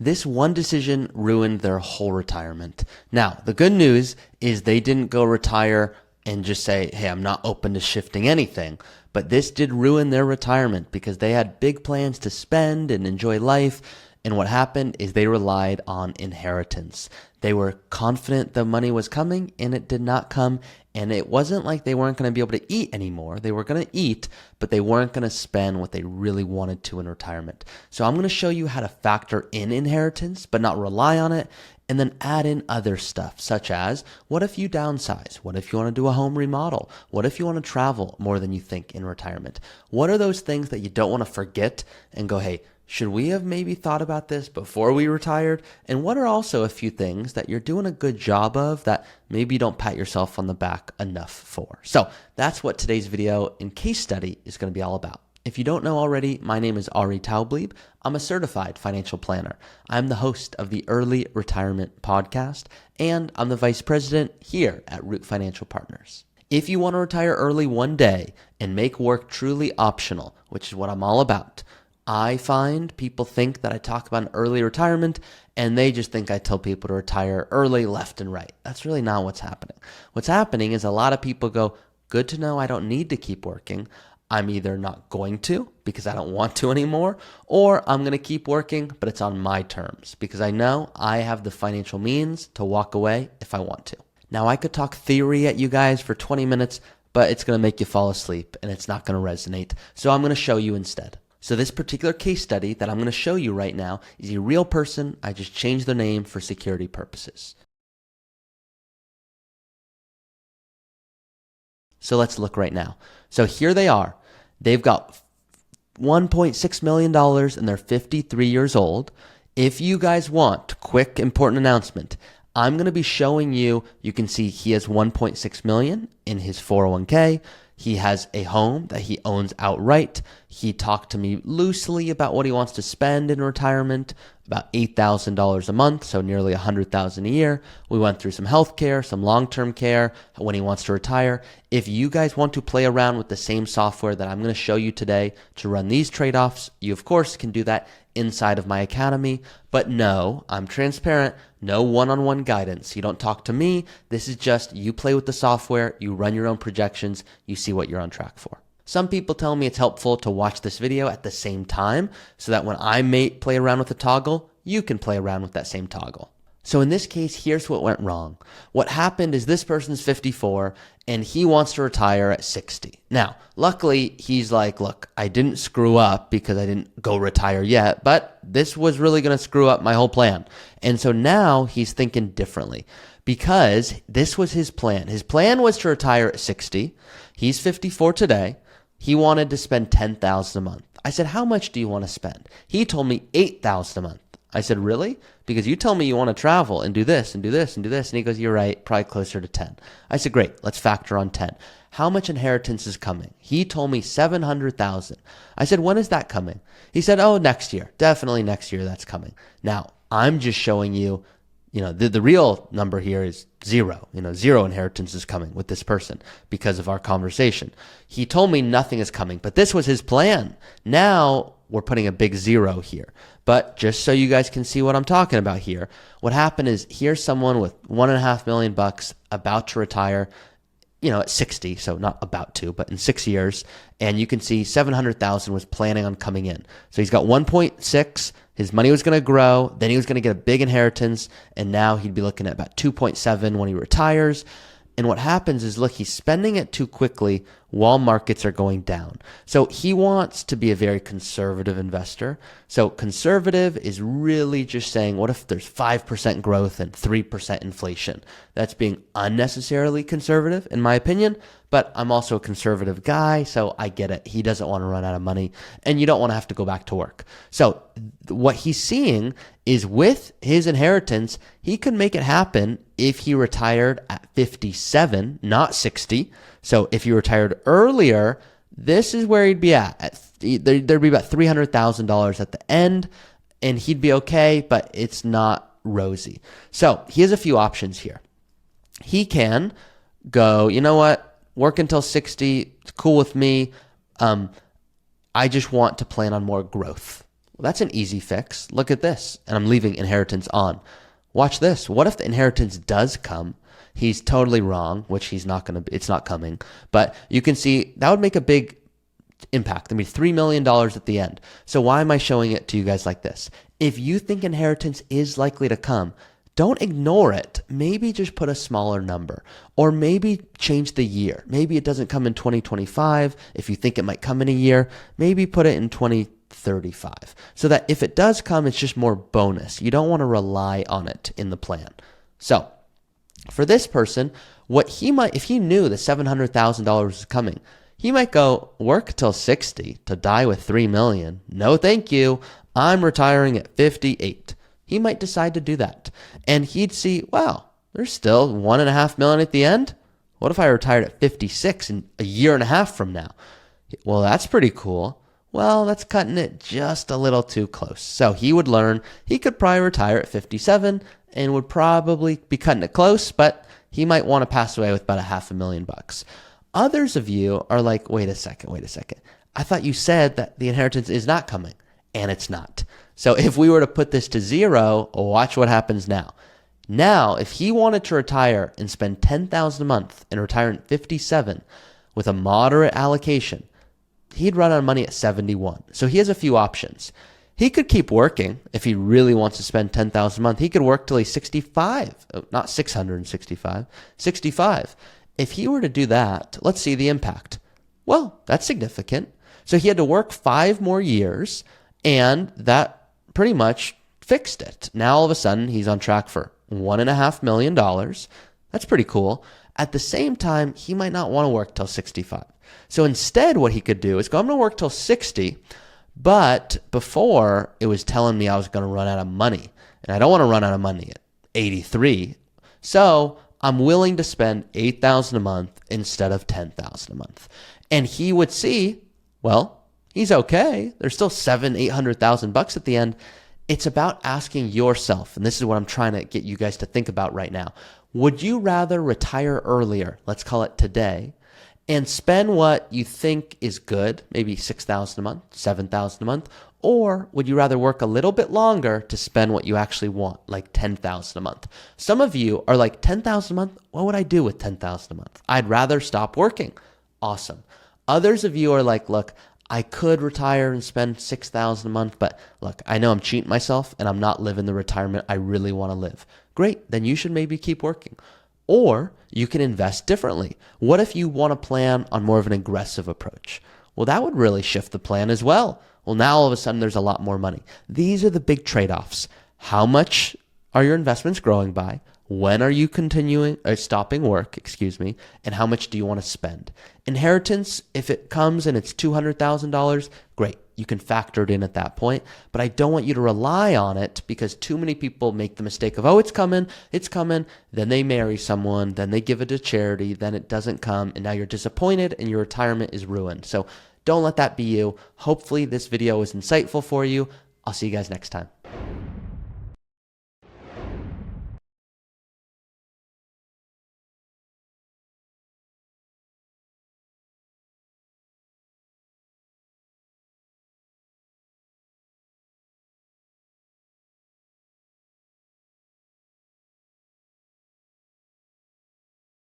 This one decision ruined their whole retirement. Now, the good news is they didn't go retire and just say, hey, I'm not open to shifting anything. But this did ruin their retirement because they had big plans to spend and enjoy life. And what happened is they relied on inheritance. They were confident the money was coming and it did not come. And it wasn't like they weren't going to be able to eat anymore. They were going to eat, but they weren't going to spend what they really wanted to in retirement. So I'm going to show you how to factor in inheritance, but not rely on it, and then add in other stuff, such as what if you downsize? What if you want to do a home remodel? What if you want to travel more than you think in retirement? What are those things that you don't want to forget and go, hey, should we have maybe thought about this before we retired? And what are also a few things that you're doing a good job of that maybe you don't pat yourself on the back enough for? So that's what today's video and case study is going to be all about. If you don't know already, my name is Ari Taubleib. I'm a certified financial planner. I'm the host of the Early Retirement Podcast, and I'm the vice president here at Root Financial Partners. If you want to retire early one day and make work truly optional, which is what I'm all about, I find people think that I talk about an early retirement and they just think I tell people to retire early left and right. That's really not what's happening. What's happening is a lot of people go, good to know I don't need to keep working. I'm either not going to because I don't want to anymore, or I'm going to keep working, but it's on my terms because I know I have the financial means to walk away if I want to. Now, I could talk theory at you guys for 20 minutes, but it's going to make you fall asleep and it's not going to resonate. So I'm going to show you instead. So this particular case study that I'm going to show you right now is a real person. I just changed their name for security purposes. So let's look right now. So here they are. They've got $1.6 million and they're 53 years old. If you guys want, quick important announcement, I'm going to be showing you, you can see he has 1.6 million in his 401k. He has a home that he owns outright. He talked to me loosely about what he wants to spend in retirement, about $8,000 a month, so nearly $100,000 a year. We went through some health care, some long-term care, when he wants to retire. If you guys want to play around with the same software that I'm going to show you today to run these trade-offs, you of course can do that inside of my academy. But no, I'm transparent. No one-on-one guidance. You don't talk to me. This is just you play with the software, you run your own projections, you see what you're on track for. Some people tell me it's helpful to watch this video at the same time so that when I may play around with a toggle, you can play around with that same toggle. So in this case, here's what went wrong. What happened is this person's 54 and he wants to retire at 60. Now, luckily, he's like, look, I didn't screw up because I didn't go retire yet, but this was really going to screw up my whole plan. And so now he's thinking differently because this was his plan. His plan was to retire at 60. He's 54 today. He wanted to spend $10,000 a month. I said, how much do you want to spend? He told me $8,000 a month. I said, really? Because you tell me you want to travel and do this and do this and do this. And he goes, you're right, probably closer to 10. I said, great, let's factor on 10. How much inheritance is coming? He told me $700,000. I said, when is that coming? He said, oh, next year. Definitely next year that's coming. Now, I'm just showing you, the real number here is zero. Zero inheritance is coming with this person because of our conversation. He told me nothing is coming, but this was his plan. Now we're putting a big zero here. But just so you guys can see what I'm talking about here, what happened is here's someone with $1.5 million about to retire, at 60, so not about to, but in 6 years, and you can see 700,000 was planning on coming in. So he's got 1.6, his money was going to grow, then he was going to get a big inheritance, and now he'd be looking at about 2.7 when he retires. And what happens is, look, he's spending it too quickly while markets are going down. So he wants to be a very conservative investor. So conservative is really just saying, what if there's 5% growth and 3% inflation? That's being unnecessarily conservative, in my opinion. But I'm also a conservative guy, so I get it. He doesn't want to run out of money, and you don't want to have to go back to work. So what he's seeing is with his inheritance, he could make it happen if he retired at 57, not 60. So if he retired earlier, this is where he'd be at. There'd be about $300,000 at the end, and he'd be okay, but it's not rosy. So he has a few options here. He can go, you know what? Work until 60, it's cool with me. I just want to plan on more growth. Well, that's an easy fix. Look at this. And I'm leaving inheritance on. Watch this. What if the inheritance does come? He's totally wrong, which he's not going to, it's not coming. But you can see that would make a big impact. I mean, $3 million at the end. So why am I showing it to you guys like this? If you think inheritance is likely to come, don't ignore it. Maybe just put a smaller number, or maybe change the year. Maybe it doesn't come in 2025. If you think it might come in a year, maybe put it in 2035, so that if it does come, it's just more bonus. You don't want to rely on it in the plan. So for this person, what he might, if he knew the $700,000 was coming, he might go work till 60 to die with 3 million. No, thank you. I'm retiring at 58. He might decide to do that. And he'd see, wow, there's still $1.5 million at the end. What if I retired at 56 in a year and a half from now? Well, that's pretty cool. Well, that's cutting it just a little too close. So he would learn he could probably retire at 57 and would probably be cutting it close, but he might want to pass away with about $500,000. Others of you are like, wait a second. I thought you said that the inheritance is not coming, and it's not. So if we were to put this to 0, watch what happens now. Now, if he wanted to retire and spend $10,000 a month and retire at 57 with a moderate allocation, he'd run out of money at 71. So he has a few options. He could keep working if he really wants to spend $10,000 a month. He could work till he's 65, not 665, 65. If he were to do that, let's see the impact. Well, that's significant. So he had to work 5 more years, and that pretty much fixed it. Now all of a sudden he's on track for $1.5 million. That's pretty cool. At the same time, he might not want to work till 65. So instead what he could do is go, I'm going to work till 60, but before it was telling me I was going to run out of money, and I don't want to run out of money at 83. So I'm willing to spend $8,000 a month instead of $10,000 a month. And he would see, well, he's okay. There's still $800,000 at the end. It's about asking yourself, and this is what I'm trying to get you guys to think about right now. Would you rather retire earlier, let's call it today, and spend what you think is good, maybe $6,000 a month, $7,000 a month, or would you rather work a little bit longer to spend what you actually want, like $10,000 a month? Some of you are like, $10,000 a month? What would I do with $10,000 a month? I'd rather stop working. Awesome. Others of you are like, look, I could retire and spend $6,000 a month, but look, I know I'm cheating myself and I'm not living the retirement I really want to live. Great, then you should maybe keep working. Or you can invest differently. What if you want to plan on more of an aggressive approach? Well, that would really shift the plan as well. Well, now all of a sudden there's a lot more money. These are the big trade-offs. How much are your investments growing by? When are you stopping work, and how much do you want to spend? Inheritance, if it comes and it's $200,000, great. You can factor it in at that point, but I don't want you to rely on it because too many people make the mistake of, oh, it's coming. Then they marry someone, then they give it to charity, then it doesn't come, and now you're disappointed and your retirement is ruined. So don't let that be you. Hopefully this video was insightful for you. I'll see you guys next time.